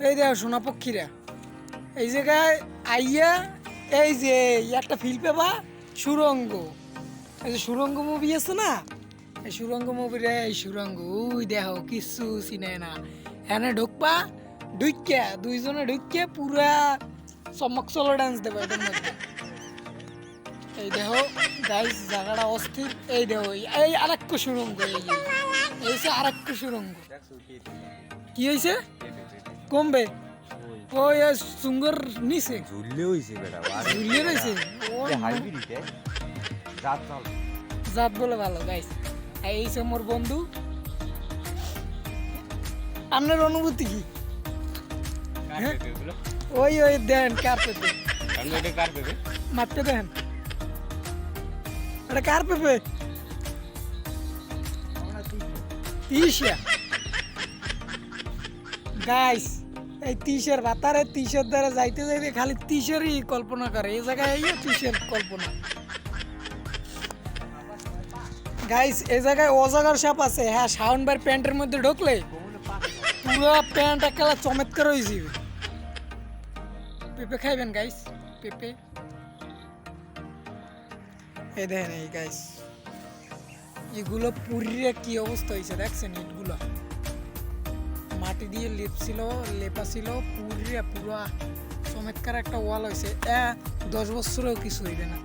এই দেখো সোনা পক্ষীরা এই জায়গায় আইয়া এই যে একটা ফিল পেবা সুরঙ্গ। এই যে সুরঙ্গ মুভি আছে না, এই সুরঙ্গ মুভির এই সুরঙ্গ ওই দেখো কিচ্ছু চিনে না। এনে ঢুকবা, ঢুকিয়া দুইজনে ঢুকিয়া পুরা চমক চলো ডান্স দেবো এটার মধ্যে। এই দেখো গাইস জায়গাটা অস্থির। এই দেখো এই আরেকটা সুরঙ্গ, এই হচ্ছে আরেকটা সুরঙ্গ। কি হয়েছে কমবে ওই সুঙ্গর নিচে ঝুললে হইছে বেটা ঝুলিয়ে রয়েছে। হাইব্রিডে জাত নাও জাত বলে ভালো গাইস। এই হচ্ছে মোর বন্ধু। আপনার অনুভূতি কি? হ্যাঁ? ওই ওই দেন কার পেপে মারতে দেন, এটা কার পেপে? তিসা গাইস, এই তিসের ভাতারে তিসের দ্বারা যাইতে যাইতে খালি তিসেরই কল্পনা করে। এই জায়গায় এই তিসের কল্পনা গাইস। এই জায়গায় অজাগার সাপ আছে। হ্যাঁ, শাওন ভাইয়ের প্যান্টের মধ্যে ঢুকলে পুরো প্যান্ট একেবারে চমৎকার হয়ে যাবে। পেঁপে খাইবেন গাইস? পেঁপে এই দেখেন এই গাইস, এগুলো পুরিয়ে কি অবস্থা হয়েছে দেখছেন? ইটগুলো মাটি দিয়ে লেপা ছিল পুরিয়ে পুরা চমৎকার একটা ওয়াল হয়েছে। 10 বছরেও কিছু হইবে না।